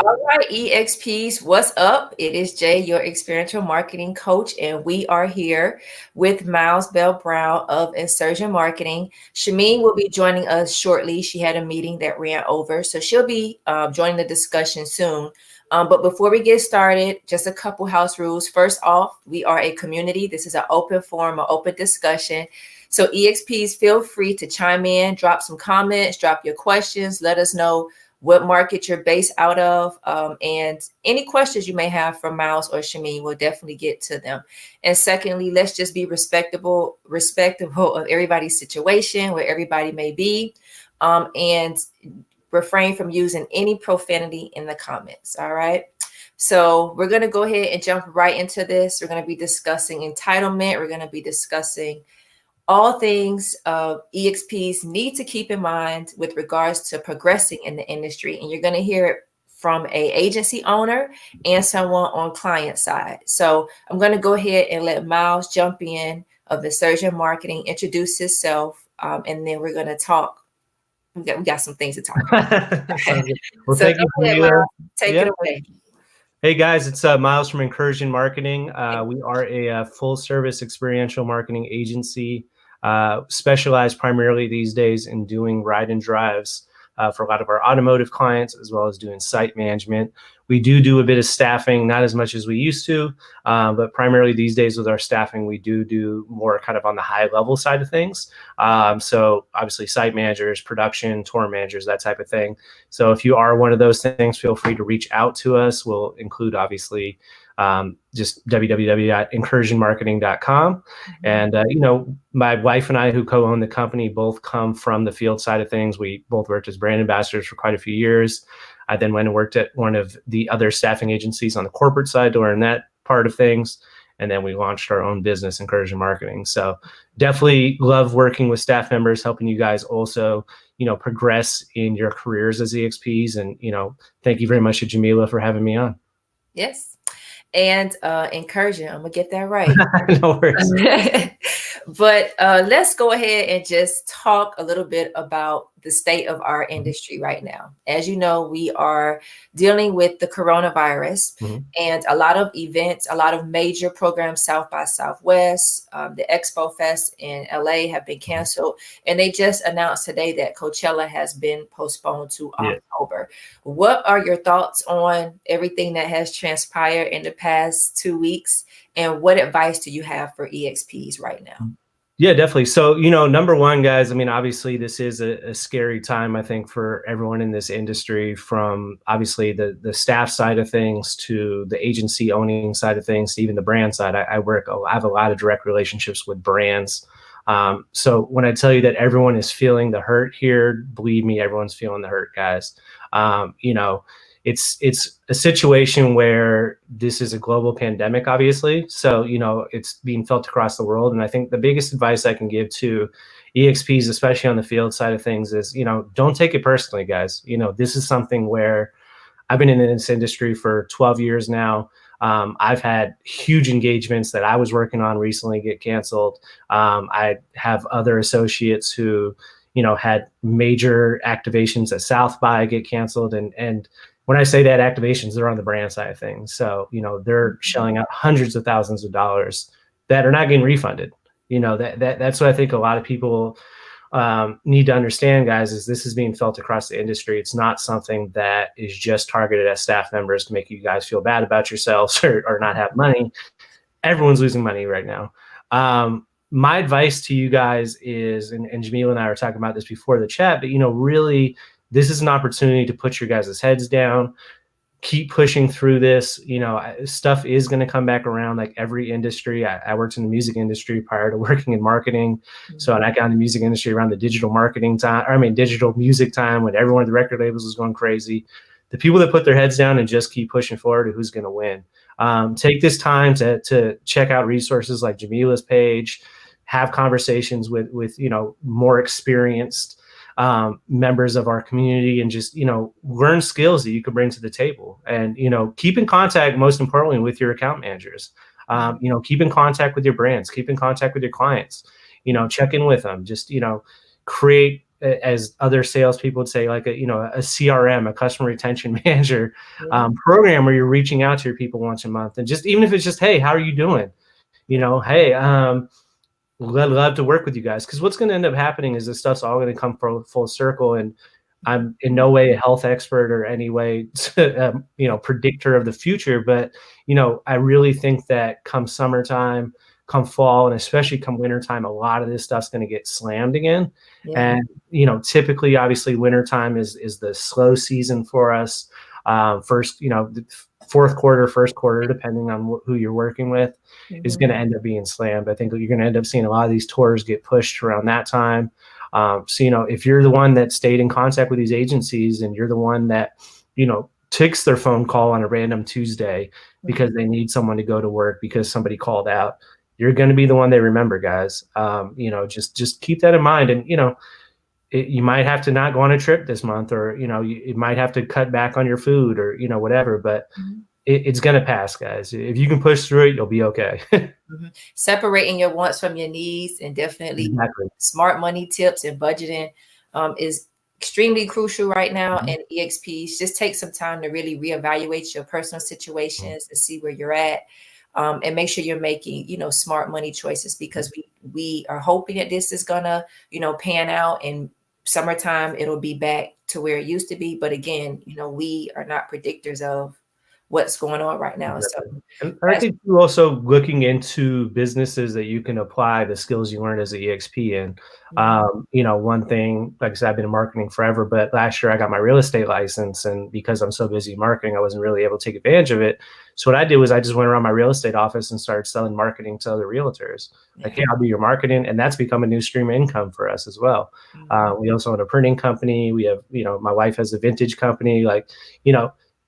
All right, EXPs, what's up? It is Jay, your experiential marketing coach, and we are here with Miles Bell-Brown of Incursion Marketing. Shimain will be joining us shortly. She had a meeting that ran over, so she'll be joining the discussion soon. But before we get started, just a couple house rules. First off, we are a community. This is an open forum, an open discussion. So EXPs, feel free to chime in, drop some comments, drop your questions, let us know what market you're based out of, and any questions you may have for Miles or Shimain, we'll definitely get to them. And secondly, let's just be respectable of everybody's situation, where everybody may be, and refrain from using any profanity in the comments. All right. So we're going to go ahead and jump right into this. We're going to be discussing entitlement. We're going to be discussing all things EXPs need to keep in mind with regards to progressing in the industry. And you're going to hear it from an agency owner and someone on client side. So I'm going to go ahead and let Miles jump in of Incursion Marketing, introduce himself, and then we're going to talk. We got some things to talk about. Well, so thank you, Miles, take it away. Hey guys, it's Miles from Incursion Marketing. We are a full-service experiential marketing agency, specialized primarily these days in doing ride and drives for a lot of our automotive clients, as well as doing site management. We do a bit of staffing, not as much as we used to, but primarily these days with our staffing, we do more kind of on the high level side of things. So obviously site managers, production, tour managers, that type of thing. So if you are one of those things, feel free to reach out to us. We'll include obviously just www.incursionmarketing.com. And, my wife and I, who co-own the company, both come from the field side of things. We both worked as brand ambassadors for quite a few years. I then went and worked at one of the other staffing agencies on the corporate side to learn that part of things. And then we launched our own business, Incursion Marketing. So definitely love working with staff members, helping you guys also, progress in your careers as EXPs. And, thank you very much to Jamila for having me on. Yes. And Incursion, I'm gonna get that right. No worries. But let's go ahead and just talk a little bit about the state of our industry right now. As you know, we are dealing with the coronavirus, and a lot of events, a lot of major programs, South by Southwest, the Expo Fest in LA have been canceled. And they just announced today that Coachella has been postponed to October. What are your thoughts on everything that has transpired in the past 2 weeks? And what advice do you have for EXPs right now? Yeah, definitely. So, number one, guys, I mean, obviously this is a scary time, I think, for everyone in this industry, from obviously the staff side of things to the agency owning side of things, to even the brand side. I have a lot of direct relationships with brands. So when I tell you that everyone is feeling the hurt here, believe me, everyone's feeling the hurt, guys. It's a situation where this is a global pandemic, obviously. So, it's being felt across the world. And I think the biggest advice I can give to EXPs, especially on the field side of things, is, don't take it personally, guys. This is something where I've been in this industry for 12 years now. I've had huge engagements that I was working on recently get canceled. I have other associates who, had major activations at South by get canceled. And when I say that activations, they're on the brand side of things. So, they're shelling out hundreds of thousands of dollars that are not getting refunded. That's what I think a lot of people need to understand, guys, is this is being felt across the industry. It's not something that is just targeted at staff members to make you guys feel bad about yourselves or not have money. Everyone's losing money right now. My advice to you guys is, and Jamila and I were talking about this before the chat, but, really, this is an opportunity to put your guys' heads down, keep pushing through this. Stuff is going to come back around, like every industry. I worked in the music industry prior to working in marketing. So I got in the music industry around the digital music time, when everyone at the record labels was going crazy. The people that put their heads down and just keep pushing forward are who's going to win. Take this time to check out resources like Jamila's page, have conversations with more experienced members of our community, and just, learn skills that you can bring to the table, and, keep in contact, most importantly, with your account managers. Keep in contact with your brands, keep in contact with your clients, check in with them, just, create as other salespeople would say, like a CRM, a customer retention manager Yeah. program where you're reaching out to your people once a month, and just even if it's just, hey, how are you doing? Hey, love to work with you guys, because what's going to end up happening is this stuff's all going to come full circle. And I'm in no way a health expert or any way predictor of the future, but I really think that come summertime, come fall, and especially come wintertime, a lot of this stuff's going to get slammed again. Yeah. And typically, obviously, wintertime is the slow season for us. First, fourth quarter, first quarter, depending on who you're working with, is going to end up being slammed. I think you're going to end up seeing a lot of these tours get pushed around that time. So, if you're the one that stayed in contact with these agencies, and you're the one that, takes their phone call on a random Tuesday because they need someone to go to work because somebody called out, you're going to be the one they remember, guys. Just keep that in mind. And, you might have to not go on a trip this month, or, you might have to cut back on your food, or, whatever, but it's going to pass, guys. If you can push through it, you'll be okay. Separating your wants from your needs, and definitely Exactly. smart money tips and budgeting is extremely crucial right now. And EXPs, just take some time to really reevaluate your personal situations and see where you're at. And make sure you're making, smart money choices, because we are hoping that this is gonna, pan out, and summertime it'll be back to where it used to be. But again, we are not predictors of what's going on right now. Exactly. And I think you're also looking into businesses that you can apply the skills you learned as an EXP in. One thing, like I said, I've been in marketing forever, but last year I got my real estate license, and because I'm so busy marketing, I wasn't really able to take advantage of it. So what I did was I just went around my real estate office and started selling marketing to other realtors. Like, hey, I'll do your marketing, and that's become a new stream of income for us as well. We also own a printing company. We have, my wife has a vintage company. Like,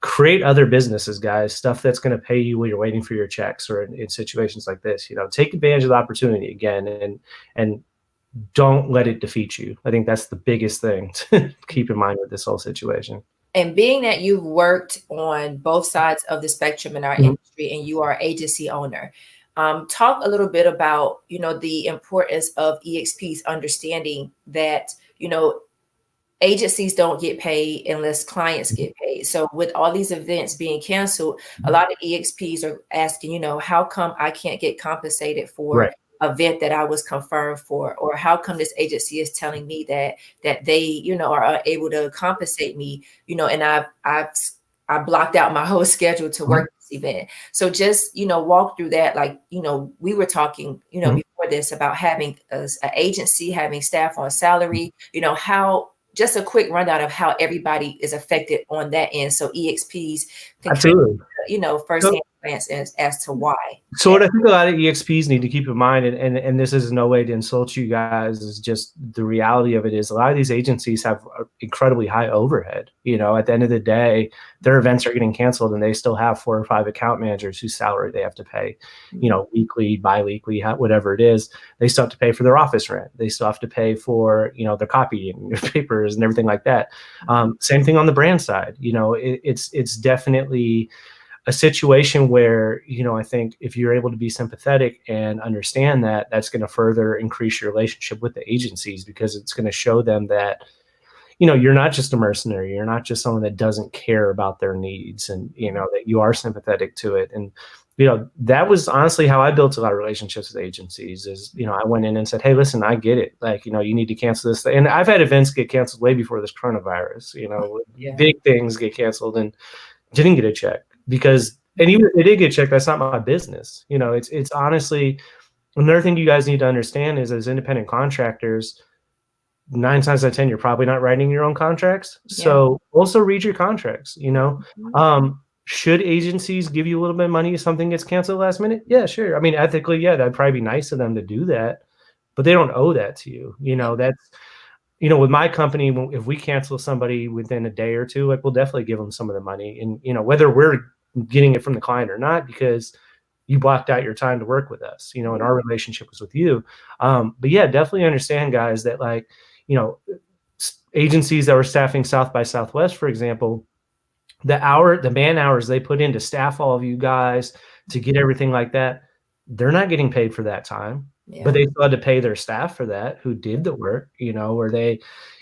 create other businesses, guys, stuff that's going to pay you while you're waiting for your checks, or in situations like this, take advantage of the opportunity again, and don't let it defeat you. I think that's the biggest thing to keep in mind with this whole situation. And being that you've worked on both sides of the spectrum in our industry, and you are agency owner, talk a little bit about, the importance of EXPs understanding that, agencies don't get paid unless clients get paid. So with all these events being canceled, a lot of EXPs are asking, how come I can't get compensated for an event that I was confirmed for? Or how come this agency is telling me that they, are able to compensate me, and I blocked out my whole schedule to work this event. So just, walk through that. Like, we were talking, before this about having an agency, having staff on salary, how, just a quick rundown of how everybody is affected on that end, so EXPs can firsthand glance as to why. So what I think a lot of EXPs need to keep in mind, and this is no way to insult you guys, is just the reality of it is a lot of these agencies have incredibly high overhead. At the end of the day, their events are getting canceled, and they still have 4 or 5 account managers whose salary they have to pay, weekly, biweekly, whatever it is. They still have to pay for their office rent. They still have to pay for, their copying, their papers, and everything like that. Same thing on the brand side. It's definitely a situation where, I think if you're able to be sympathetic and understand that, that's going to further increase your relationship with the agencies, because it's going to show them that, you're not just a mercenary. You're not just someone that doesn't care about their needs, and, that you are sympathetic to it. And, that was honestly how I built a lot of relationships with agencies is, I went in and said, hey, listen, I get it. Like, you need to cancel this. And I've had events get canceled way before this coronavirus, big things get canceled and didn't get a check. Because, and even if they did get checked, that's not my business. It's honestly, another thing you guys need to understand is, as independent contractors, 9 times out of 10, you're probably not writing your own contracts. So also read your contracts. Should agencies give you a little bit of money if something gets canceled last minute? Yeah, sure. I mean, ethically, that'd probably be nice of them to do that, but they don't owe that to you. That's, with my company, if we cancel somebody within a day or two, like, we'll definitely give them some of the money, and, whether we're getting it from the client or not, because you blocked out your time to work with us, and our relationship was with you. But yeah, definitely understand, guys, that, like, agencies that were staffing South by Southwest, for example, the man hours they put in to staff all of you guys, to get everything like that, they're not getting paid for that time. but Yeah. they still had to pay their staff for that who did the work, or they,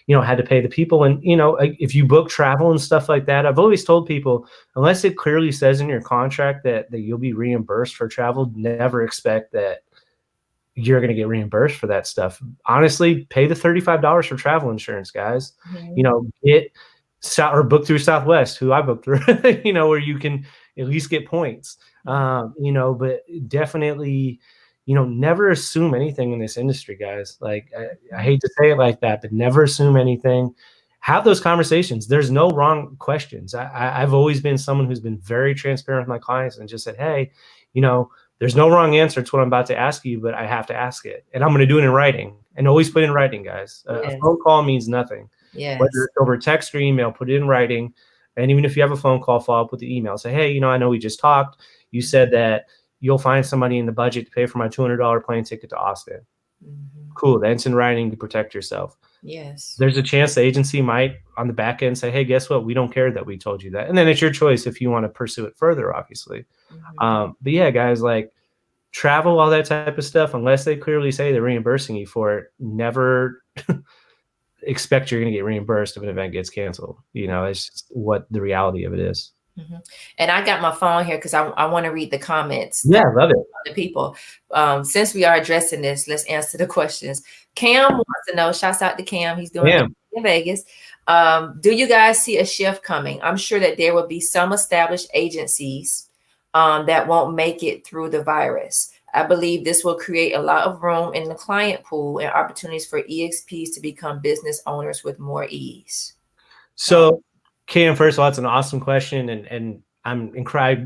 had to pay the people. And, if you book travel and stuff like that, I've always told people, unless it clearly says in your contract that you'll be reimbursed for travel, never expect that you're going to get reimbursed for that stuff. Honestly, pay the $35 for travel insurance, guys. Get or book through Southwest, who I booked through, where you can at least get points. But definitely, never assume anything in this industry, guys. Like, I hate to say it like that, but never assume anything. Have those conversations. There's no wrong questions. I've always been someone who's been very transparent with my clients and just said, hey, there's no wrong answer to what I'm about to ask you, but I have to ask it. And I'm going to do it in writing. And always put in writing, guys. A phone call means nothing. Whether it's over text or email, put it in writing. And even if you have a phone call, follow up with the email. Say, hey, I know we just talked. You said that you'll find somebody in the budget to pay for my $200 plane ticket to Austin. Cool. That's in writing to protect yourself. Yes. There's a chance the agency might on the back end say, hey, guess what? We don't care that we told you that. And then it's your choice if you want to pursue it further, obviously. But yeah, guys, like travel, all that type of stuff, unless they clearly say they're reimbursing you for it, never expect you're going to get reimbursed if an event gets canceled. It's just what the reality of it is. And I got my phone here because I want to read the comments. Yeah, I love it. The people. Since we are addressing this, let's answer the questions. Cam wants to know, shouts out to Cam. He's doing it in Vegas. Do you guys see a shift coming? I'm sure that there will be some established agencies that won't make it through the virus. I believe this will create a lot of room in the client pool and opportunities for EXPs to become business owners with more ease. So, Cam, first of all, that's an awesome question. And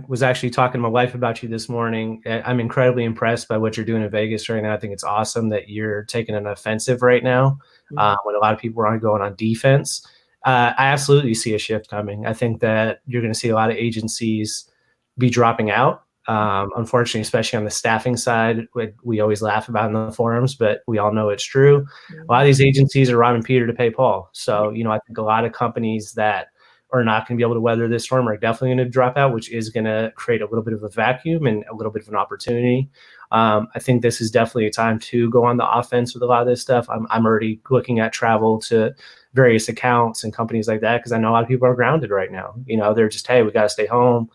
was actually talking to my wife about you this morning. I'm incredibly impressed by what you're doing in Vegas right now. I think it's awesome that you're taking an offensive right now when a lot of people are going on defense. I absolutely see a shift coming. I think that you're going to see a lot of agencies be dropping out. Unfortunately, especially on the staffing side, we always laugh about in the forums, but we all know it's true. A lot of these agencies are robbing Peter to pay Paul. So, I think a lot of companies that are not going to be able to weather this storm are definitely going to drop out, which is going to create a little bit of a vacuum and a little bit of an opportunity. I think this is definitely a time to go on the offense with a lot of this stuff. I'm already looking at travel to various accounts and companies like that because I know a lot of people are grounded right now. They're just, hey, we got to stay home.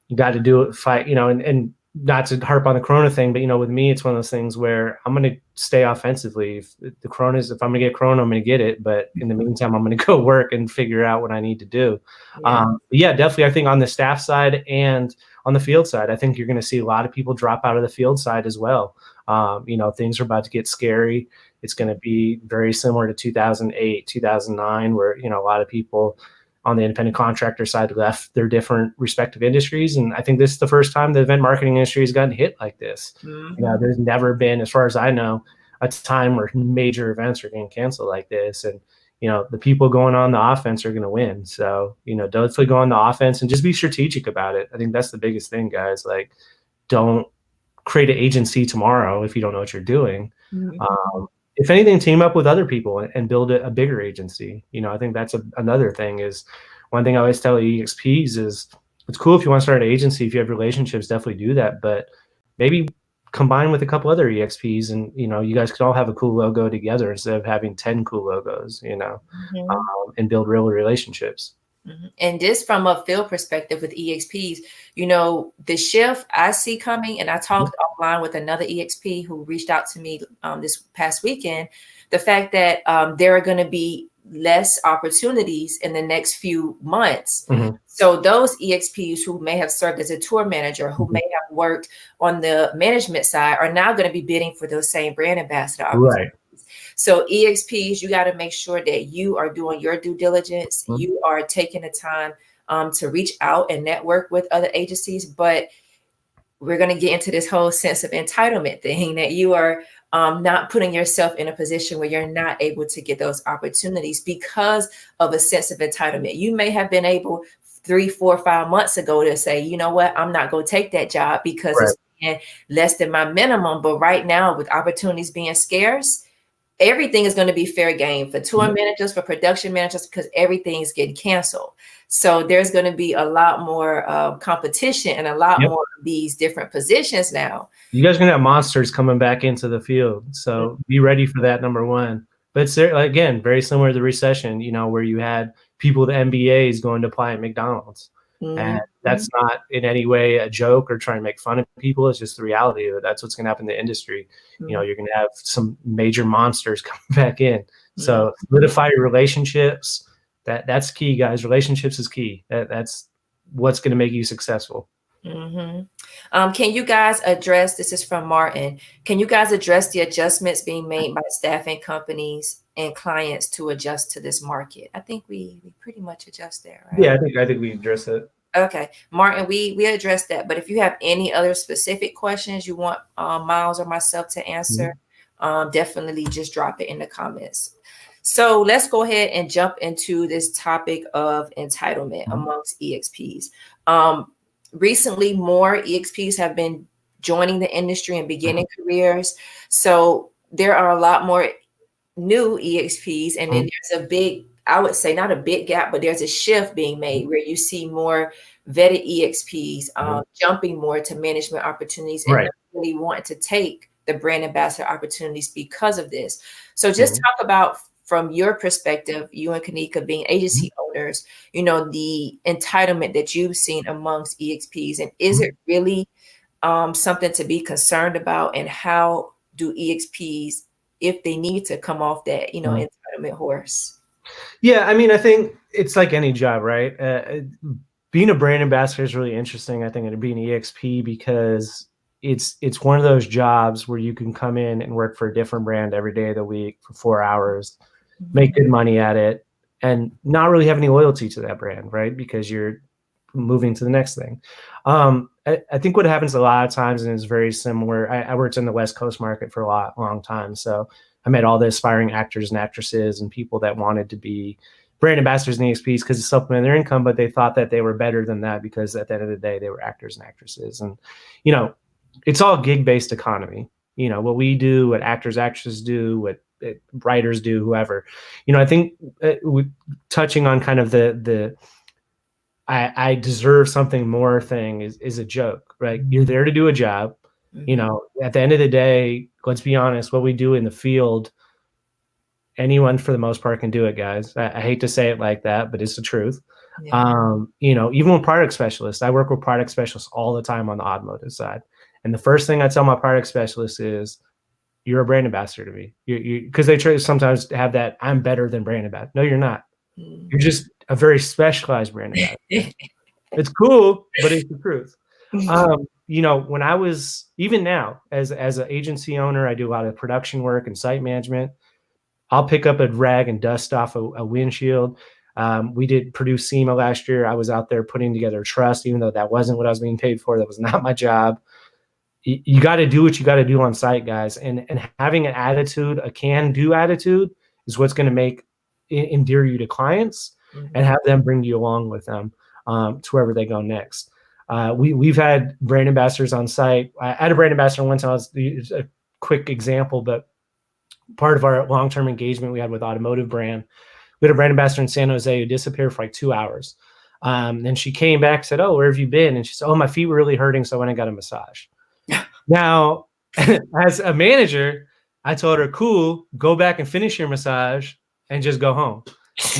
You got to do it, fight, and not to harp on the Corona thing, but, with me, it's one of those things where I'm going to stay offensively. If I'm going to get Corona, I'm going to get it. But in the meantime, I'm going to go work and figure out what I need to do. Yeah, definitely. I think on the staff side and on the field side, I think you're going to see a lot of people drop out of the field side as well. Things are about to get scary. It's going to be very similar to 2008, 2009, where, a lot of people on the independent contractor side left their different respective industries. And I think this is the first time the event marketing industry has gotten hit like this. There's never been, as far as I know, a time where major events are getting canceled like this. And, the people going on the offense are going to win. So, definitely go on the offense and just be strategic about it. I think that's the biggest thing, guys. Like, don't create an agency tomorrow if you don't know what you're doing. If anything, team up with other people and build a bigger agency. I think that's another thing. Is one thing I always tell EXPs is it's cool if you want to start an agency, if you have relationships, definitely do that. But maybe combine with a couple other EXPs and, you guys could all have a cool logo together instead of having 10 cool logos, and build real relationships. And just from a field perspective with EXPs, the shift I see coming, and I talked offline with another EXP who reached out to me this past weekend, the fact that there are going to be less opportunities in the next few months. So those EXPs who may have served as a tour manager, who may have worked on the management side, are now going to be bidding for those same brand ambassador opportunities. Right. So EXPs, you got to make sure that you are doing your due diligence. You are taking the time to reach out and network with other agencies. But we're going to get into this whole sense of entitlement thing, that you are not putting yourself in a position where you're not able to get those opportunities because of a sense of entitlement. You may have been able 3, 4, 5 months ago to say, you know what, I'm not going to take that job because it's less than my minimum. But right now, with opportunities being scarce, everything is going to be fair game for tour managers, for production managers, because everything is getting canceled. So there's going to be a lot more competition and a lot Yep. more of these different positions now. You guys are gonna have monsters coming back into the field, so be ready for that. Number one, but it's again very similar to the recession, where you had people with MBAs going to apply at McDonald's, and that's not in any way a joke or trying to make fun of people. It's just the reality of it. That's what's gonna happen in the industry. You're gonna have some major monsters coming back in. So solidify your relationships. That's key, guys. Relationships is key. That's what's gonna make you successful. Can you guys address, this is from Martin, can you guys address the adjustments being made by staffing companies and clients to adjust to this market? I think we pretty much adjust there, right? Yeah, I think we address it. Okay, Martin, we addressed that, but if you have any other specific questions you want Miles or myself to answer, definitely just drop it in the comments. So let's go ahead and jump into this topic of entitlement amongst EXPs. Recently, more EXPs have been joining the industry and beginning careers. So there are a lot more new EXPs, and then there's a big, I would say not a big gap, but there's a shift being made where you see more vetted EXPs jumping more to management opportunities and really wanting to take the brand ambassador opportunities because of this. So just talk about, from your perspective, you and Kanika being agency owners, the entitlement that you've seen amongst EXPs, and is it really something to be concerned about? And how do EXPs, if they need to come off that, entitlement horse? Yeah, I mean, I think it's like any job, right? Being a brand ambassador is really interesting, I think, and being an EXP, because it's one of those jobs where you can come in and work for a different brand every day of the week for 4 hours, make good money at it, and not really have any loyalty to that brand, right? Because you're moving to the next thing. I think what happens a lot of times, and it's very similar, I worked in the West Coast market for a long time. So I met all the aspiring actors and actresses and people that wanted to be brand ambassadors and EXPs because it supplemented their income, but they thought that they were better than that because at the end of the day, they were actors and actresses. And, it's all gig-based economy. What we do, what actors, actresses do, what writers do, whoever. I think touching on kind of the I deserve something more thing is a joke, right? You're there to do a job. At the end of the day, let's be honest, what we do in the field, anyone for the most part can do it, guys. I hate to say it like that, but it's the truth. Even with product specialists, I work with product specialists all the time on the automotive side. And the first thing I tell my product specialists is, you're a brand ambassador to me. Because they try to sometimes have that, I'm better than brand ambassador. No, you're not. You're just a very specialized brand ambassador. It's cool, but it's the truth. When I was, even now, as an agency owner, I do a lot of production work and site management. I'll pick up a rag and dust off a windshield. We did produce SEMA last year. I was out there putting together a trust, even though that wasn't what I was being paid for. That was not my job. You got to do what you got to do on site, guys. And having an attitude, a can-do attitude, is what's going to endear you to clients and have them bring you along with them to wherever they go next. We've had brand ambassadors on site. I had a brand ambassador one time. It's a quick example, but part of our long-term engagement we had with automotive brand, we had a brand ambassador in San Jose who disappeared for like 2 hours. And she came back, said, "Oh, where have you been?" And she said, "Oh, my feet were really hurting, so I went and got a massage." Now, as a manager, I told her, "Cool, go back and finish your massage and just go home."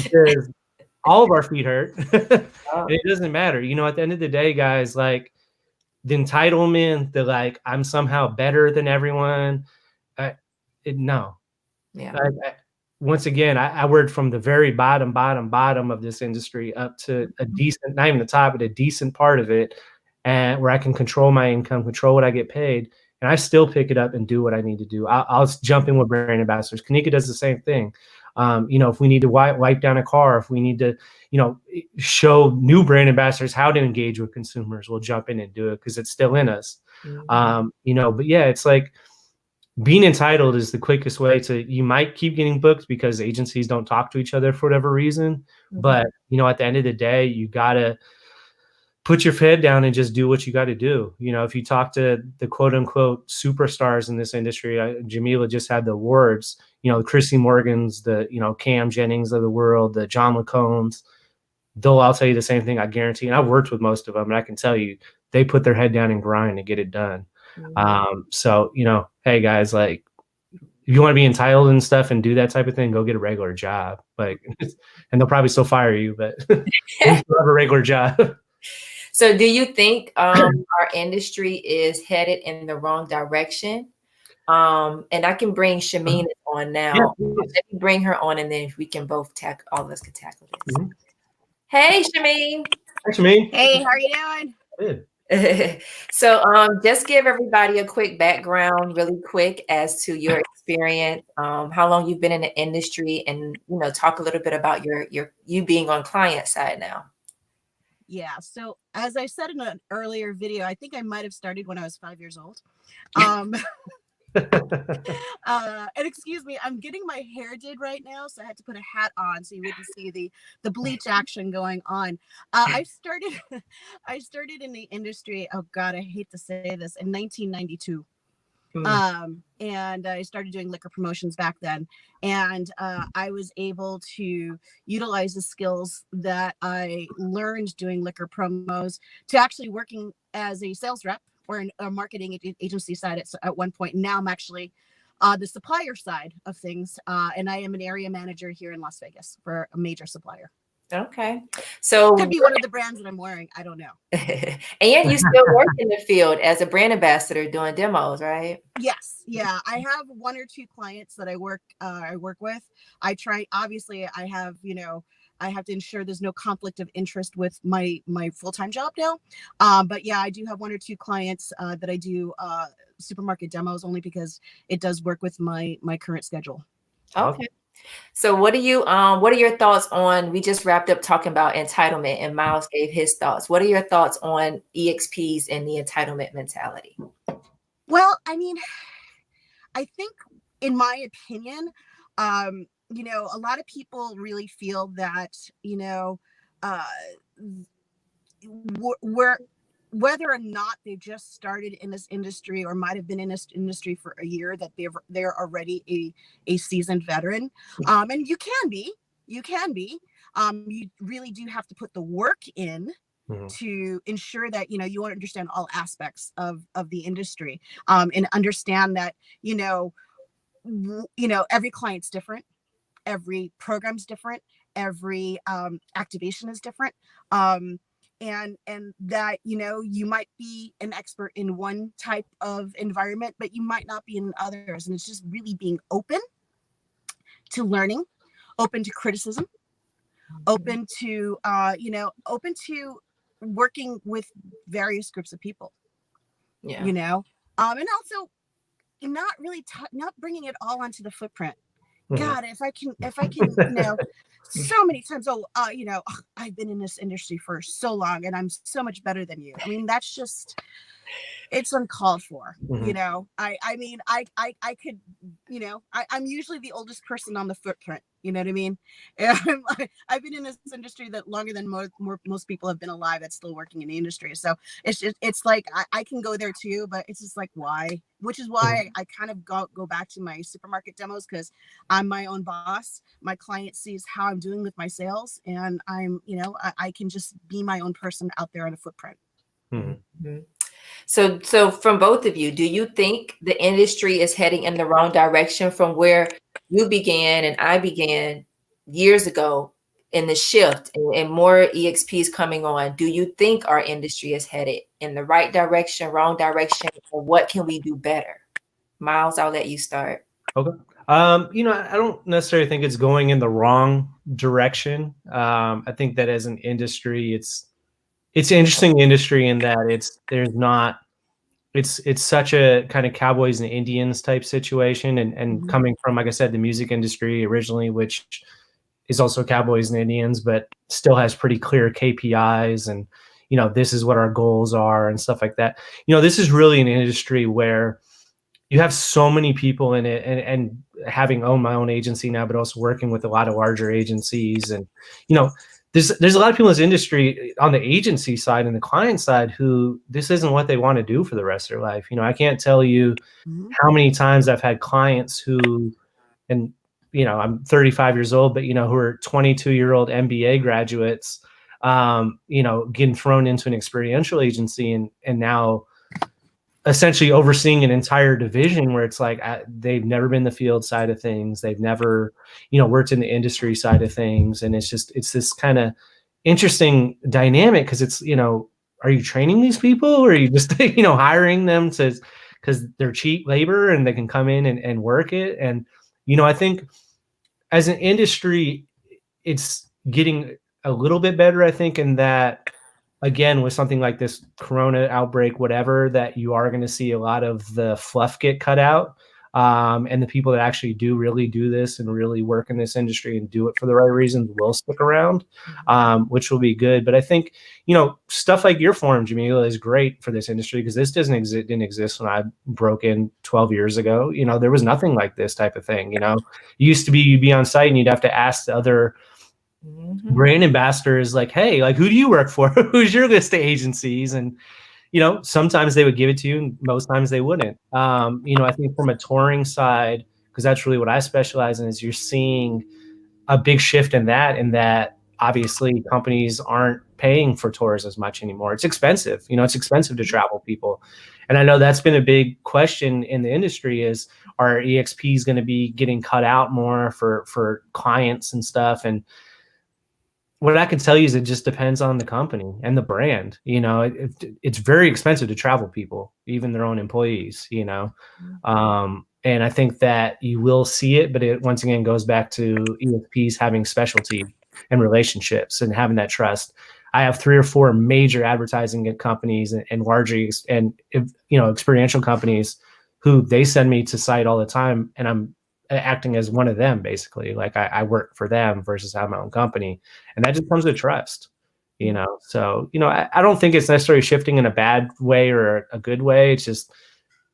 Because all of our feet hurt. It doesn't matter. At the end of the day, guys, like the entitlement, the like, I'm somehow better than everyone. No. Yeah. Once again, I worked from the very bottom of this industry up to a decent, not even the top, but a decent part of it, and where I can control my income, control what I get paid, and I still pick it up and do what I need to do. I'll jump in with brand ambassadors. Kanika does the same thing. If we need to wipe down a car, if we need to, show new brand ambassadors how to engage with consumers, we'll jump in and do it because it's still in us. But yeah, it's like being entitled is the quickest way to, you might keep getting booked because agencies don't talk to each other for whatever reason. But, at the end of the day, you gotta put your head down and just do what you got to do. You know, if you talk to the quote unquote superstars in this industry, Jamila just had the awards, you know, the Chrissy Morgans, the, you know, Cam Jennings of the world, the John LaCombs, they'll all tell you the same thing, I guarantee. And I've worked with most of them, and I can tell you, they put their head down and grind and get it done. So, you know, hey guys, like, if you want to be entitled and stuff and do that type of thing, go get a regular job. Like, and they'll probably still fire you, but you still have a regular job. So do you think our industry is headed in the wrong direction? And I can bring Shimain on now. Yeah, let me bring her on, and then if we can both all of us can tackle this. Hey, Shimain. Hi, Shimain. Hey, how are you doing? Good. So just give everybody a quick background really quick as to your experience, how long you've been in the industry, and, you know, talk a little bit about you being on client side now. Yeah, so as I said in an earlier video, I think I might have started when I was 5 years old. And excuse me, I'm getting my hair did right now, so I had to put a hat on so you wouldn't see the bleach action going on. I started in the industry, oh God, I hate to say this, in 1992. And I started doing liquor promotions back then, and I was able to utilize the skills that I learned doing liquor promos to actually working as a sales rep or a marketing agency side at one point. Now I'm actually the supplier side of things, and I am an area manager here in Las Vegas for a major supplier. Okay, so could be one of the brands that I'm wearing. I don't know. And you still work in the field as a brand ambassador doing demos, right? Yes, yeah. I have one or two clients that I work with. I try. Obviously, I have I have to ensure there's no conflict of interest with my full-time job now. But yeah, I do have one or two clients that I do supermarket demos only because it does work with my current schedule. Okay. So what are your thoughts on, we just wrapped up talking about entitlement and Miles gave his thoughts. What are your thoughts on EXPs and the entitlement mentality? Well, I mean, I think in my opinion, a lot of people really feel that, whether or not they just started in this industry or might have been in this industry for a year, that they're already a seasoned veteran. And you can be, you really do have to put the work in to ensure that, you understand all aspects of the industry, and understand that, every client's different. Every program's different. Every activation is different. And that, you might be an expert in one type of environment, but you might not be in others. And it's just really being open to learning, open to criticism, open to, open to working with various groups of people, and also not really, not bringing it all onto the footprint. God, if I can, so many times, I've been in this industry for so long and I'm so much better than you. I mean, that's just, it's uncalled for. I mean, I could, I'm usually the oldest person on the footprint. You know what I mean? I've been in this industry that longer than most people have been alive that's still working in the industry. So it's like, I can go there too, but it's just like, why? Which is why I kind of go back to my supermarket demos, because I'm my own boss. My client sees how I'm doing with my sales, and I'm, I can just be my own person out there on the footprint. So from both of you, do you think the industry is heading in the wrong direction from where you began and I began years ago in the shift and more EXPs coming on? Do you think our industry is headed in the right direction, wrong direction, or what can we do better? Miles, I'll let you start. Okay. I don't necessarily think it's going in the wrong direction. I think that as an industry, it's an interesting industry in that it's such a kind of cowboys and Indians type situation, and coming from, like I said, the music industry originally, which is also cowboys and Indians, but still has pretty clear KPIs and, this is what our goals are and stuff like that. This is really an industry where you have so many people in it, and having owned my own agency now, but also working with a lot of larger agencies, and, there's a lot of people in this industry on the agency side and the client side who this isn't what they want to do for the rest of their life. You know, I can't tell you how many times I've had clients who, and you know, I'm 35 years old, but you know, who are 22-year-old MBA graduates, you know, getting thrown into an experiential agency and now essentially overseeing an entire division where it's like they've never been the field side of things, they've never, you know, worked in the industry side of things, and it's this kind of interesting dynamic because it's, you know, are you training these people or are you just you know, hiring them to because they're cheap labor and they can come in and work it? And you know, I think as an industry it's getting a little bit better, I think, in that again, with something like this corona outbreak, whatever, that you are going to see a lot of the fluff get cut out. And the people that actually do really do this and really work in this industry and do it for the right reasons will stick around, which will be good. But I think, you know, stuff like your forum, Jamila, is great for this industry because this didn't exist when I broke in 12 years ago. You know, there was nothing like this type of thing. You know, it used to be you'd be on site and you'd have to ask the other brand ambassadors, like, hey, like, who do you work for? Who's your list of agencies? And, you know, sometimes they would give it to you and most times they wouldn't. You know, I think from a touring side, because that's really what I specialize in, is you're seeing a big shift in that obviously companies aren't paying for tours as much anymore. It's expensive. You know, it's expensive to travel people. And I know that's been a big question in the industry is, are EXPs going to be getting cut out more for clients and stuff? And what I can tell you is it just depends on the company and the brand. You know, it's very expensive to travel people, even their own employees, you know. And I think that you will see it, but it once again goes back to EXPs having specialty and relationships and having that trust. I have 3 or 4 major advertising companies and larger and, you know, experiential companies who they send me to site all the time, and I'm acting as one of them, basically. Like I work for them versus have my own company, and that just comes with trust, you know. So, you know, I don't think it's necessarily shifting in a bad way or a good way. It's just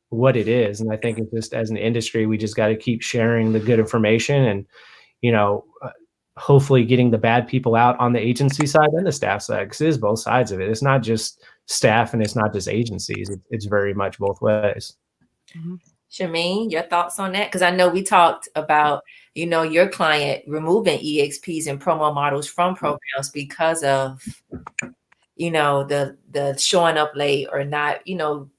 what it is. And I think it's just, as an industry, we just got to keep sharing the good information and, you know, hopefully getting the bad people out on the agency side and the staff side, because it is both sides of it. It's not just staff and it's not just agencies. It's very much both ways. Shimain, your thoughts on that? Because I know we talked about, you know, your client removing EXPs and promo models from programs because of, you know, the showing up late or not, you know,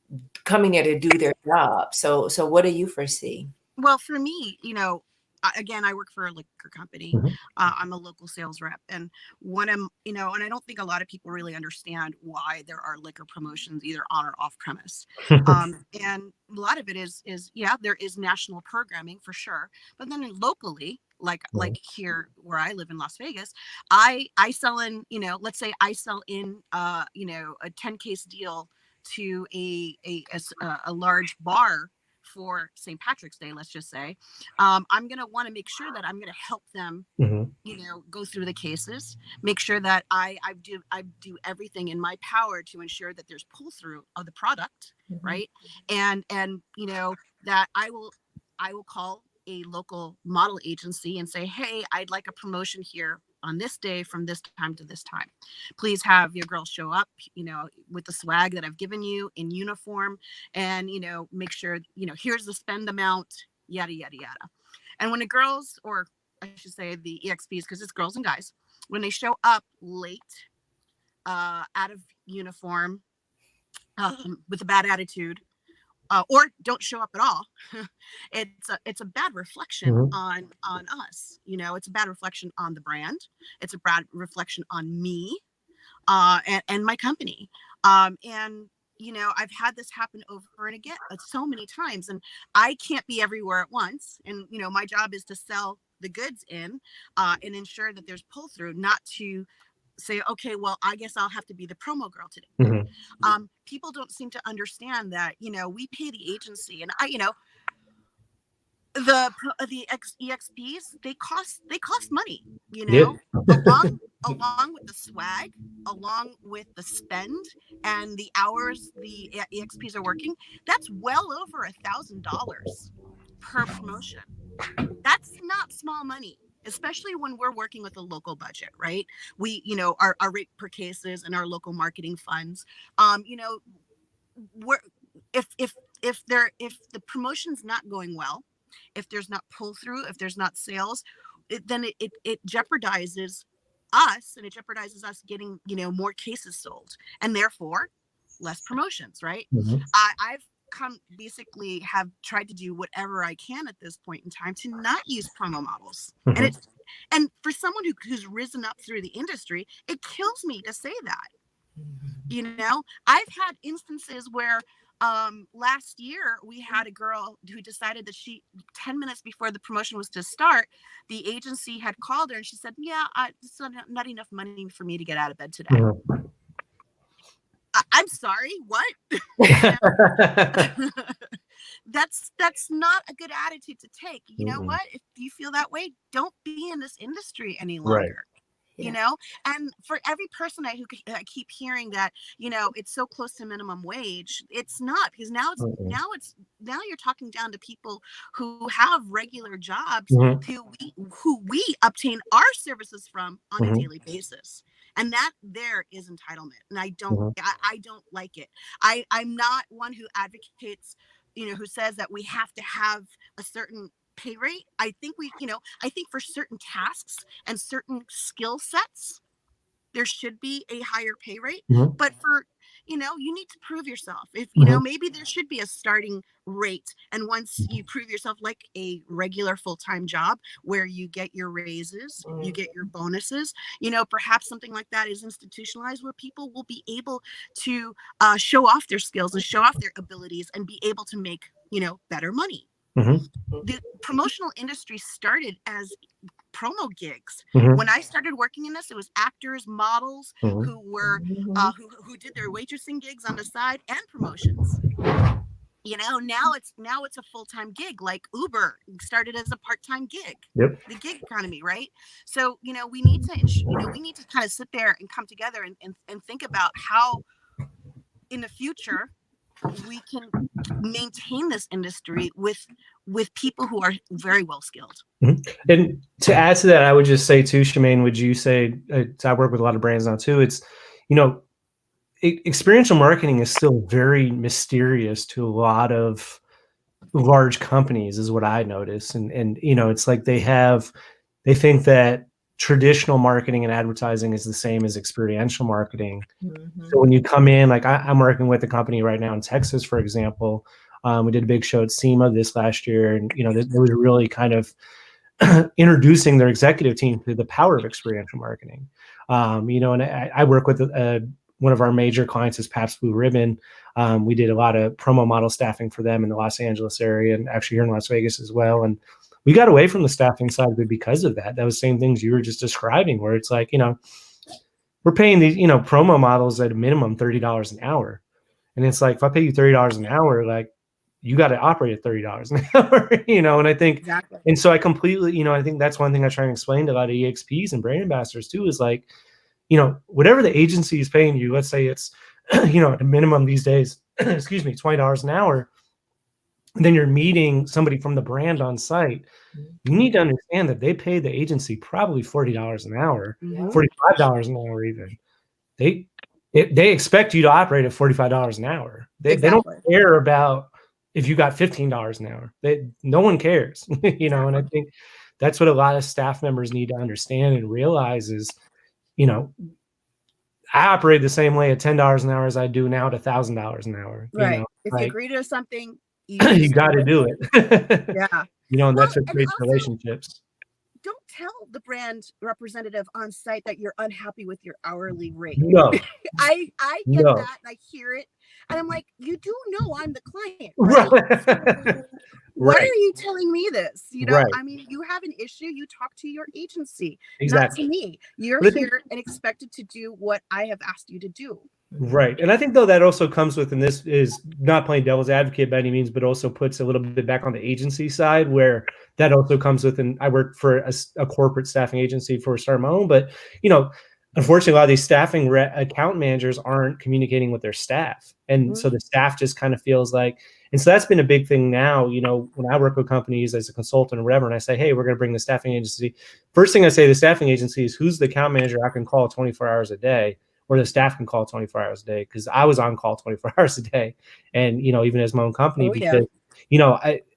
coming there to do their job. So what do you foresee? Well, for me, you know, again, I work for a liquor company. I'm a local sales rep, and you know, and I don't think a lot of people really understand why there are liquor promotions either on or off premise. And a lot of it is yeah, there is national programming for sure, but then locally, like here where I live in Las Vegas, I sell in, you know, let's say I sell in you know, a 10-case deal to a large bar for St. Patrick's Day, let's just say. I'm going to want to make sure that I'm going to help them, you know, go through the cases, make sure that I do everything in my power to ensure that there's pull through of the product, right? And you know, that I will call a local model agency and say, hey, I'd like a promotion here on this day from this time to this time. Please have your girls show up, you know, with the swag that I've given you in uniform, and, you know, make sure, you know, here's the spend amount, yada, yada, yada. And when the girls, or I should say the EXPs, because it's girls and guys, when they show up late, out of uniform, with a bad attitude, or don't show up at all, it's a bad reflection on us. You know, it's a bad reflection on the brand. It's a bad reflection on me, and my company. And you know, I've had this happen over and again so many times, and I can't be everywhere at once. And you know, my job is to sell the goods in, and ensure that there's pull through, not to say, okay, well, I guess I'll have to be the promo girl today. People don't seem to understand that, you know, we pay the agency, and you know, the EXPs, they cost money, you know, along with the swag, along with the spend and the hours the EXPs are working. That's well over $1,000 per promotion. That's not small money. especially when we're working with a local budget, right? We, our rate per cases and our local marketing funds, we're, if the promotion's not going well, if there's not pull through, if there's not sales, then it jeopardizes us, and it jeopardizes us getting, more cases sold, and therefore less promotions, right? I've basically have tried to do whatever I can at this point in time to not use promo models. And for someone who's risen up through the industry, it kills me to say that. I've had instances where last year we had a girl who decided that 10 minutes before the promotion was to start, the agency had called her and she said, yeah, it's not enough money for me to get out of bed today. I'm sorry, what? That's not a good attitude to take. You know what? If you feel that way, don't be in this industry any longer. And for every person I keep hearing that, it's so close to minimum wage, it's not, because now you're talking down to people who have regular jobs, who we obtain our services from on a daily basis. And that there is entitlement. And I don't like it. I'm not one who advocates, who says that we have to have a certain pay rate. I think for certain tasks and certain skill sets, there should be a higher pay rate. But for, you need to prove yourself. If, maybe there should be a starting rate. And once you prove yourself like a regular full-time job where you get your raises, you get your bonuses, perhaps something like that is institutionalized where people will be able to show off their skills and show off their abilities and be able to make, better money. The promotional industry started as promo gigs. When I started working in this, it was actors, models who were who did their waitressing gigs on the side and promotions. Now it's a full-time gig, like Uber started as a part-time gig. The gig economy, right? So we need to kind of sit there and come together and think about how in the future we can maintain this industry with people who are very well skilled. And to add to that, I would just say too, Shimain, would you say, I work with a lot of brands now too, it's, experiential marketing is still very mysterious to a lot of large companies is what I notice. And it's like they think that traditional marketing and advertising is the same as experiential marketing. So when you come in, like I'm working with a company right now in Texas, for example. We did a big show at SEMA this last year, and they were really kind of introducing their executive team to the power of experiential marketing. And I work with one of our major clients is Pabst Blue Ribbon. We did a lot of promo model staffing for them in the Los Angeles area and actually here in Las Vegas as well. And we got away from the staffing side of it because of that. That was the same things you were just describing, where it's like, we're paying these, promo models at a minimum $30 an hour. And it's like, if I pay you $30 an hour, like you got to operate at $30 an hour, and I think, and so I completely, I think that's one thing I try and explain to a lot of EXPs and brand ambassadors too, is like, whatever the agency is paying you, let's say it's, at a minimum these days, excuse me, $20 an hour. And then you're meeting somebody from the brand on site. You need to understand that they pay the agency probably $40 an hour, $45 an hour even. They expect you to operate at $45 an hour. They don't care about if you got $15 an hour. No one cares, and I think that's what a lot of staff members need to understand and realize is, I operate the same way at $10 an hour as I do now at $1,000 an hour. Right. If you agree to something, you got to do it. Yeah. And that's what creates relationships. Don't tell the brand representative on site that you're unhappy with your hourly rate. No. I get that, and I hear it, and I'm like, you do know I'm the client, right? So why are you telling me this? I mean, you have an issue, you talk to your agency, not to me. You're here and expected to do what I have asked you to do. Right. And I think, though, that also comes with, and this is not playing devil's advocate by any means, but also puts a little bit back on the agency side, where that also comes with, and I work for a corporate staffing agency for starting my own, but, unfortunately, a lot of these staffing account managers aren't communicating with their staff. And so the staff just kind of feels like, And so that's been a big thing now. When I work with companies as a consultant or whatever, and I say, hey, we're going to bring the staffing agency. First thing I say to the staffing agency is, who's the account manager I can call 24 hours a day, or the staff can call 24 hours a day? Because I was on call 24 hours a day. And, even as my own company, because,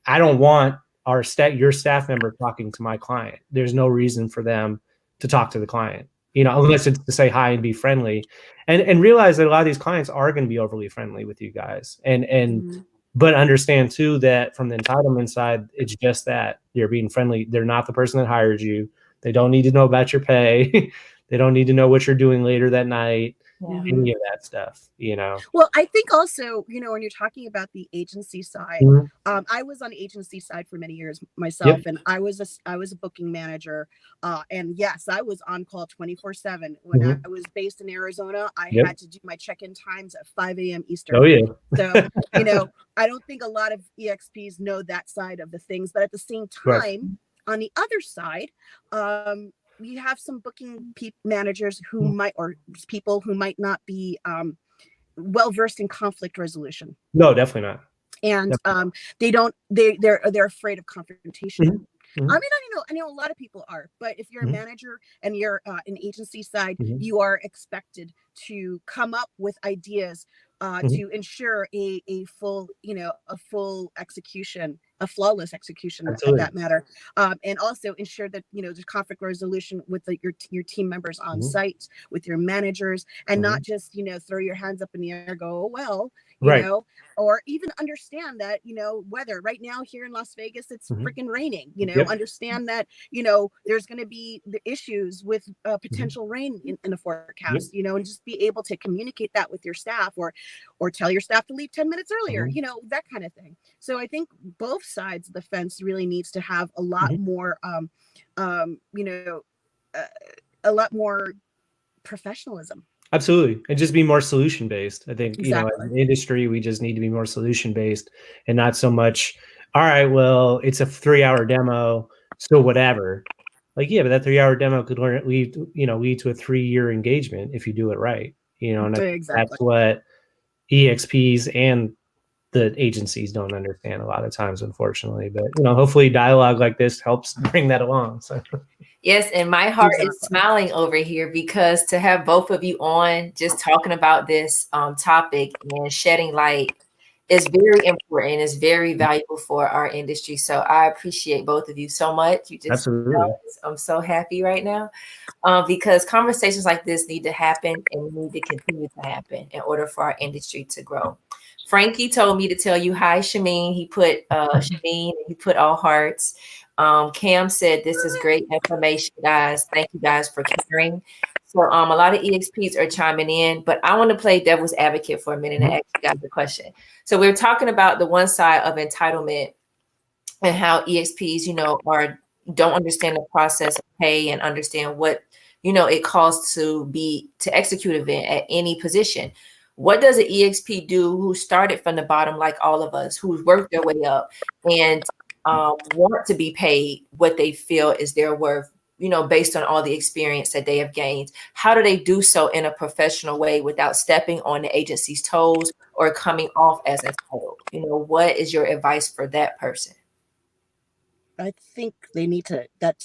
I don't want your staff member talking to my client. There's no reason for them to talk to the client, unless it's to say hi and be friendly, and realize that a lot of these clients are going to be overly friendly with you guys. But understand too that from the entitlement side, it's just that they're being friendly. They're not the person that hired you. They don't need to know about your pay. They don't need to know what you're doing later that night. Any of that stuff, Well, I think also, when you're talking about the agency side, I was on agency side for many years myself, and I was a booking manager, and yes, I was on call 24/7. When I was based in Arizona, I had to do my check-in times at 5 a.m. Eastern. Oh yeah. So I don't think a lot of EXPs know that side of the things, but at the same time, on the other side, we have some booking managers who might, or people who might not be well versed in conflict resolution. No, definitely not. And they're afraid of confrontation. I mean, I know a lot of people are, but if you're a manager and you're an agency side, you are expected to come up with ideas to ensure a full execution, a flawless execution at that matter, and also ensure that there's conflict resolution with your team members on site, with your managers, and not just throw your hands up in the air, go, oh well, or even understand that weather right now here in Las Vegas, it's freaking raining. Understand that there's going to be the issues with potential rain in the forecast. And just be able to communicate that with your staff, or tell your staff to leave 10 minutes earlier. That kind of thing. So I think both sides of the fence really needs to have a lot more, a lot more professionalism. Absolutely. And just be more solution based. I think, as an industry, we just need to be more solution based and not so much, all right, well, it's a 3-hour demo, so whatever. Like, yeah, but that 3-hour demo could lead to a 3-year engagement if you do it right. And that's what EXPs and the agencies don't understand a lot of times, unfortunately. But, hopefully dialogue like this helps bring that along. So. Yes, and my heart is smiling over here, because to have both of you on just talking about this topic and shedding light is very important. It's very valuable for our industry. So I appreciate both of you so much. You just, I'm so happy right now because conversations like this need to happen and need to continue to happen in order for our industry to grow. Frankie told me to tell you hi, Shimain. He put Shimain, he put all hearts. Cam said, this is great information, guys. Thank you guys for caring. So a lot of EXPs are chiming in, but I want to play devil's advocate for a minute and ask you guys a question. So we're talking about the one side of entitlement and how EXPs, don't understand the process of pay and understand what, it costs to execute an event at any position. What does an EXP do who started from the bottom, like all of us, who's worked their way up and want to be paid what they feel is their worth, based on all the experience that they have gained? How do they do so in a professional way without stepping on the agency's toes or coming off as entitled? What is your advice for that person? I think they need to, that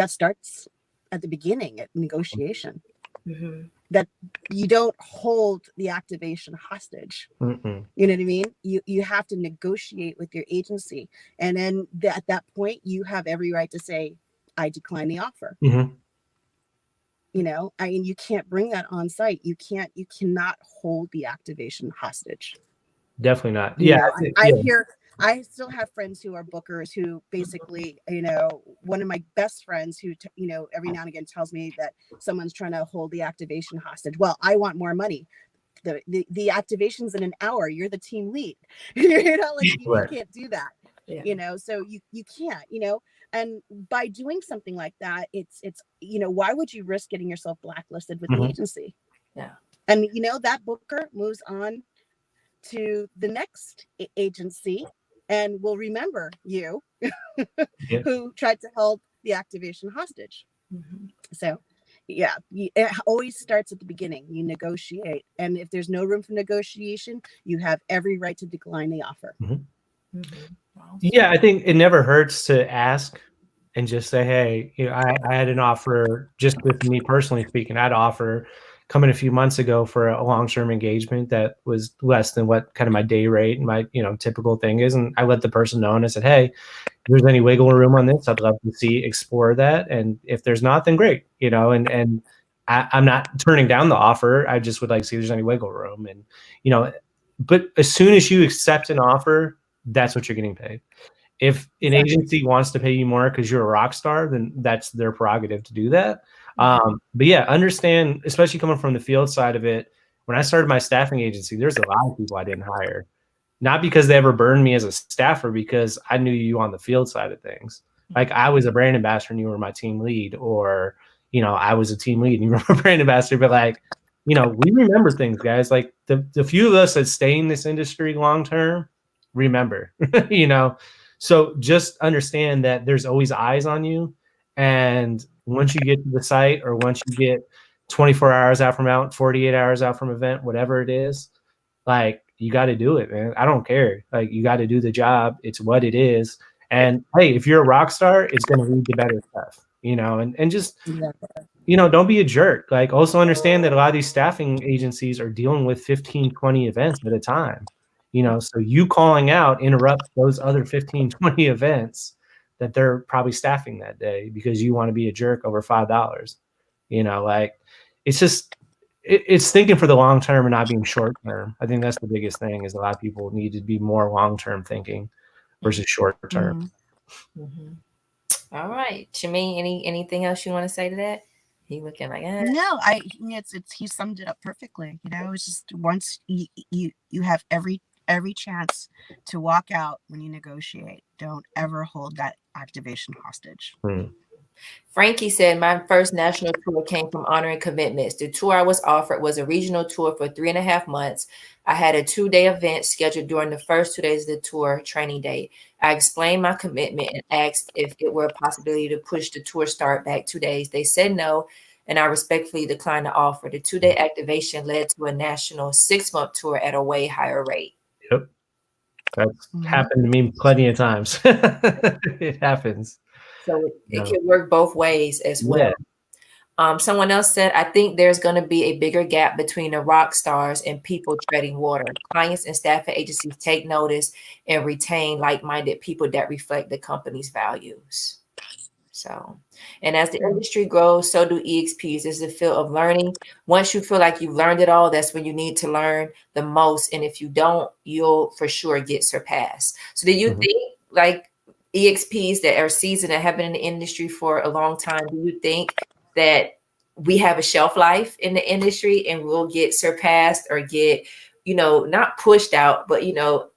starts at the beginning at negotiation. That you don't hold the activation hostage. You know what I mean? You have to negotiate with your agency, and then at that point you have every right to say, I decline the offer. I mean, you can't bring that on site. You cannot hold the activation hostage. Definitely not. I still have friends who are bookers who basically, one of my best friends who, every now and again tells me that someone's trying to hold the activation hostage. Well, I want more money. The activation's in an hour. You're the team lead. You can't do that. So you can't, and by doing something like that, it's why would you risk getting yourself blacklisted with the agency? And that booker moves on to the next agency and will remember you who tried to hold the activation hostage. So Yeah, it always starts at the beginning. You negotiate, and if there's no room for negotiation, you have every right to decline the offer. Mm-hmm. Mm-hmm. Yeah, I think it never hurts to ask and just say, hey, I had an offer, just with me personally speaking, I had an offer coming a few months ago for a long-term engagement that was less than what kind of my day rate and my typical thing is. And I let the person know, and I said, hey, if there's any wiggle room on this, I'd love to explore that. And if there's not, then great, and I'm not turning down the offer. I just would like to see if there's any wiggle room. And, but as soon as you accept an offer, that's what you're getting paid. If an agency wants to pay you more because you're a rock star, then that's their prerogative to do that. But yeah, understand, especially coming from the field side of it, when I started my staffing agency, there's a lot of people I didn't hire. Not because they ever burned me as a staffer, because I knew you on the field side of things. Like I was a brand ambassador and you were my team lead, or, I was a team lead and you were a brand ambassador, but like, we remember things, guys. Like the few of us that stay in this industry long-term, remember, So just understand that there's always eyes on you. And once you get to the site, or once you get 24 hours out from out, 48 hours out from event, whatever it is, like you got to do it, man. I don't care. Like you got to do the job. It's what it is. And hey, if you're a rock star, it's going to lead to better stuff, and just, don't be a jerk. Like also understand that a lot of these staffing agencies are dealing with 15, 20 events at a time. So you calling out interrupts those other 15, 20 events that they're probably staffing that day because you want to be a jerk over $5. Like it's just, it's thinking for the long term and not being short term. I think that's the biggest thing, is a lot of people need to be more long-term thinking versus short term. Mm-hmm. All right. Shimain, anything else you want to say to that? He looking like, No, it's he summed it up perfectly. It's just once you have every chance to walk out when you negotiate. Don't ever hold that activation hostage. Frankie said, my first national tour came from honoring commitments. The tour I was offered was a regional tour for 3.5 months. I had a 2-day event scheduled during the first 2 days of the tour, training day. I explained my commitment and asked if it were a possibility to push the tour start back 2 days. They said no, and I respectfully declined the offer. The 2-day activation led to a national 6-month tour at a way higher rate. Yep. That's happened to me plenty of times. It happens. So it can work both ways as well. Someone else said, I think there's going to be a bigger gap between the rock stars and people treading water. Clients and staffing agencies take notice and retain like-minded people that reflect the company's values. So, and as the industry grows, so do EXPs. It's a field of learning. Once you feel like you've learned it all, that's when you need to learn the most. And if you don't, you'll for sure get surpassed. So do you think, like, EXPs that are seasoned and have been in the industry for a long time, do you think that we have a shelf life in the industry and we'll get surpassed or get, not pushed out, but,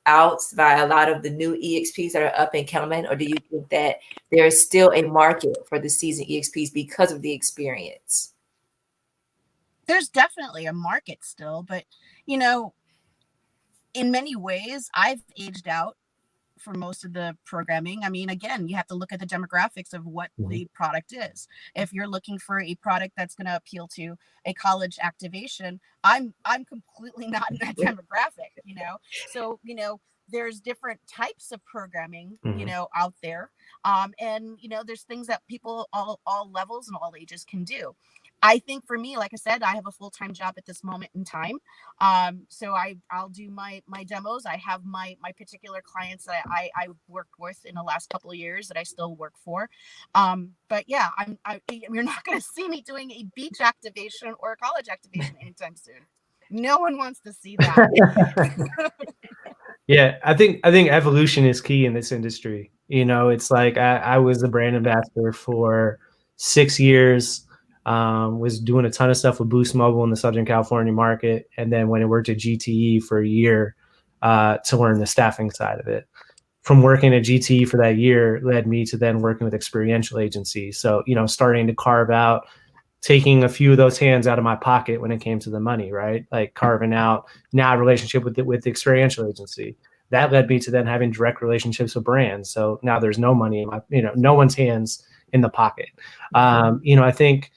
out by a lot of the new EXPs that are up and coming? Or do you think that there is still a market for the seasoned EXPs because of the experience? There's definitely a market still, but, in many ways, I've aged out for most of the programming. I mean, again, you have to look at the demographics of what the product is. If you're looking for a product that's going to appeal to a college activation, I'm completely not in that demographic, So, there's different types of programming, out there. And, there's things that people all levels and all ages can do. I think for me, like I said, I have a full-time job at this moment in time. So I'll do my demos. I have my particular clients that I worked with in the last couple of years that I still work for. But yeah, you're not going to see me doing a beach activation or a college activation anytime soon. No one wants to see that. Yeah, I think evolution is key in this industry. It's like I was a brand ambassador for 6 years. Was doing a ton of stuff with Boost Mobile in the Southern California market. And then when I worked at GTE for a year to learn the staffing side of it. From working at GTE for that year led me to then working with experiential agencies. So, starting to carve out, taking a few of those hands out of my pocket when it came to the money, right? Like carving out now a relationship with the experiential agency. That led me to then having direct relationships with brands. So now there's no money in my, no one's hands in the pocket. I think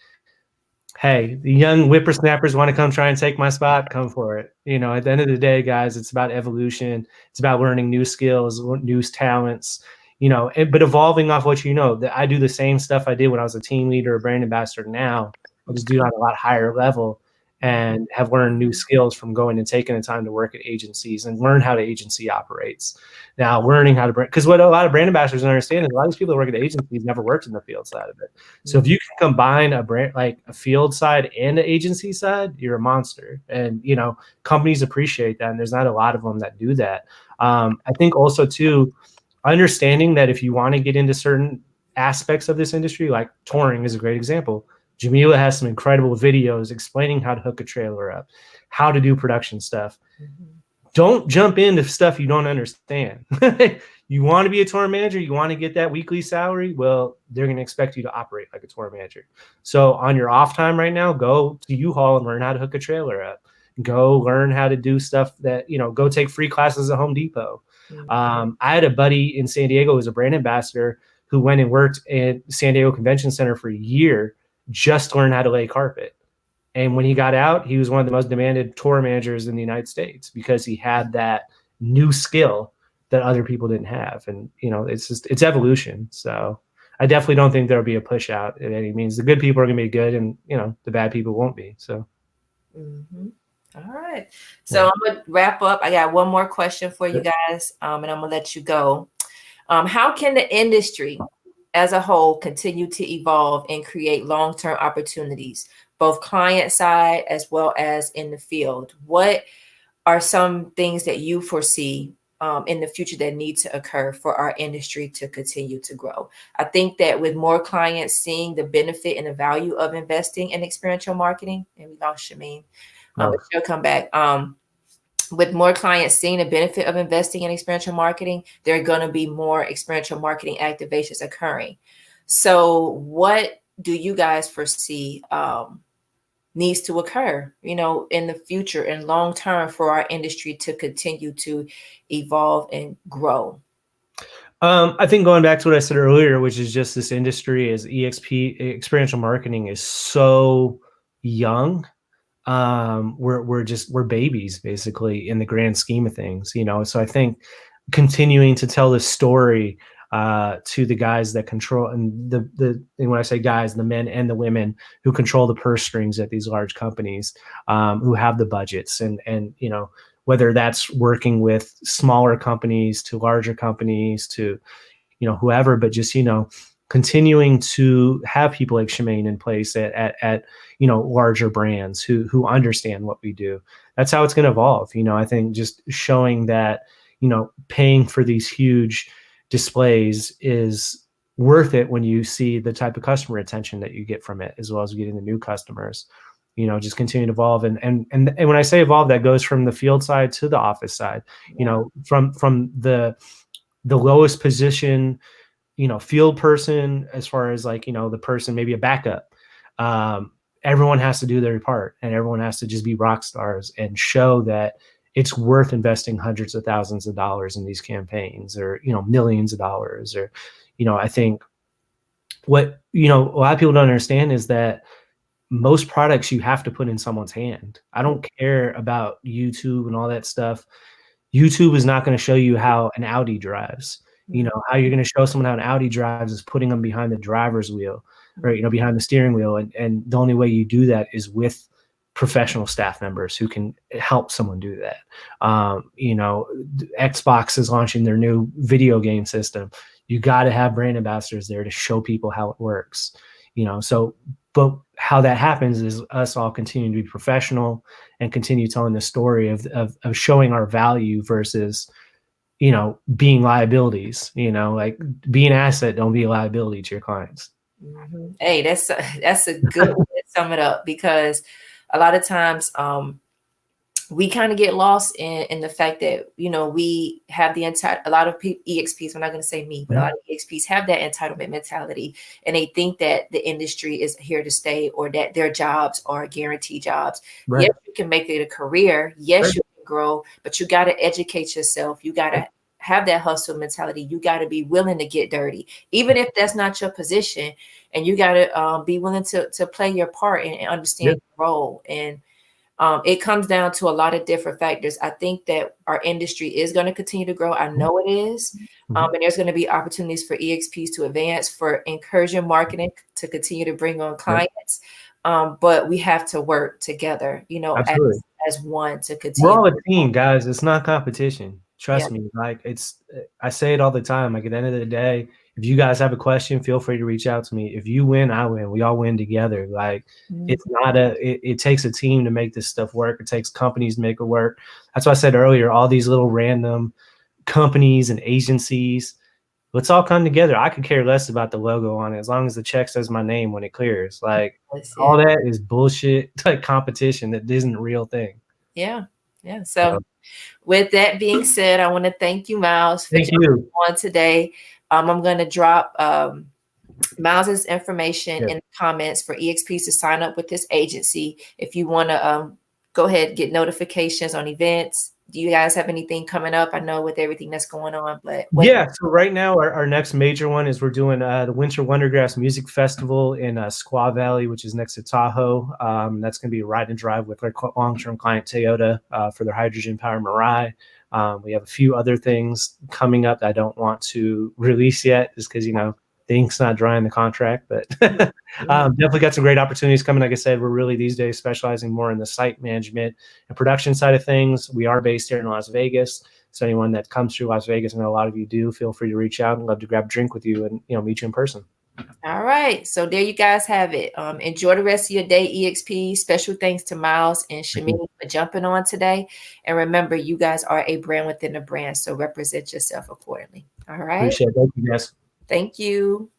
hey, the young whippersnappers want to come try and take my spot, come for it. At the end of the day, guys, it's about evolution. It's about learning new skills, new talents, but evolving off what that I do the same stuff I did when I was a team leader or brand ambassador now. I just do it on a lot higher level and have learned new skills from going and taking the time to work at agencies and learn how the agency operates. Now, learning how to because what a lot of brand ambassadors don't understand is a lot of these people that work at agencies never worked in the field side of it. So if you can combine a brand, like a field side and an agency side, you're a monster. And, companies appreciate that. And there's not a lot of them that do that. I think also too, understanding that if you want to get into certain aspects of this industry, like touring is a great example. Jamila has some incredible videos explaining how to hook a trailer up, how to do production stuff. Don't jump into stuff you don't understand. You want to be a tour manager, you want to get that weekly salary, well, they're going to expect you to operate like a tour manager. So on your off time right now, go to U-Haul and learn how to hook a trailer up. Go learn how to do stuff that, go take free classes at Home Depot. I had a buddy in San Diego who was a brand ambassador who went and worked at San Diego Convention Center for a year just to learn how to lay carpet. And when he got out, he was one of the most demanded tour managers in the United States because he had that new skill that other people didn't have. And, it's evolution. So I definitely don't think there'll be a push out at any means. The good people are going to be good and, the bad people won't be. So. All right. So I'm going to wrap up. I got one more question for you guys, and I'm going to let you go. How can the industry as a whole continue to evolve and create long-term opportunities, both client side as well as in the field? What are some things that you foresee in the future that need to occur for our industry to continue to grow? I think that with more clients seeing the benefit and the value of investing in experiential marketing, and we lost Shimain, but she'll come back. With more clients seeing the benefit of investing in experiential marketing, there are going to be more experiential marketing activations occurring. So what do you guys foresee needs to occur, in the future and long term for our industry to continue to evolve and grow? I think going back to what I said earlier, which is just this industry as EXP, experiential marketing, is so young. We're babies basically in the grand scheme of things, so I think continuing to tell this story to the guys that control, and and when I say guys, the men and the women who control the purse strings at these large companies, who have the budgets, and whether that's working with smaller companies to larger companies to whoever, but just continuing to have people like Shimain in place at larger brands who understand what we do. That's how it's going to evolve. I think just showing that paying for these huge displays is worth it when you see the type of customer attention that you get from it, as well as getting the new customers. Just continue to evolve, and when I say evolve, that goes from the field side to the office side. From the lowest position, field person, as far as the person, maybe a backup. Everyone has to do their part, and everyone has to just be rock stars and show that it's worth investing hundreds of thousands of dollars in these campaigns, or, millions of dollars, or, I think what, a lot of people don't understand is that most products you have to put in someone's hand. I don't care about YouTube and all that stuff. YouTube is not going to show you how an Audi drives. How you're going to show someone how an Audi drives is putting them behind the driver's wheel, or, behind the steering wheel. And the only way you do that is with professional staff members who can help someone do that. Xbox is launching their new video game system. You got to have brand ambassadors there to show people how it works, but how that happens is us all continuing to be professional and continue telling the story of showing our value versus, being liabilities, like be an asset, don't be a liability to your clients. Hey, that's a good way to sum it up, because a lot of times we kind of get lost in the fact that, we have a lot of EXPs, I'm not going to say me, but a lot of EXPs have that entitlement mentality, and they think that the industry is here to stay, or that their jobs are guaranteed jobs. Right. Yes, you can make it a career. Yes, you can grow, but you got to educate yourself. You got to have that hustle mentality. You got to be willing to get dirty, even if that's not your position, and you got to be willing to play your part and understand your role. And it comes down to a lot of different factors. I think that our industry is going to continue to grow. I know it is. And there's going to be opportunities for EXPs to advance, for Incursion Marketing to continue to bring on clients. But we have to work together, you know, as one to continue. We're all a team, guys. It's not competition. Trust me. Like I say it all the time. Like at the end of the day, if you guys have a question, feel free to reach out to me. If you win, I win. We all win together. Like it's not it takes a team to make this stuff work. It takes companies to make it work. That's why I said earlier, all these little random companies and agencies, let's all come together. I could care less about the logo on it as long as the check says my name when it clears. Like all that is bullshit, like competition that isn't a real thing. Yeah. So with that being said, I want to thank you, Miles, for jumping on today. I'm going to drop Miles's information in the comments for EXPs to sign up with this agency. If you want to go ahead and get notifications on events. Do you guys have anything coming up? I know with everything that's going on, but so right now our next major one is we're doing the Winter Wondergrass Music Festival in Squaw Valley, which is next to Tahoe. That's going to be a ride and drive with our long-term client Toyota for their hydrogen power Mirai. We have a few other things coming up that I don't want to release yet, just because the ink's not dry in the contract, but definitely got some great opportunities coming. Like I said, we're really these days specializing more in the site management and production side of things. We are based here in Las Vegas. So anyone that comes through Las Vegas, and a lot of you do, feel free to reach out. I'd love to grab a drink with you and meet you in person. All right. So there you guys have it. Enjoy the rest of your day, EXP. Special thanks to Miles and Shimain for jumping on today. And remember, you guys are a brand within a brand, so represent yourself accordingly. All right. Appreciate it. Thank you, guys. Thank you.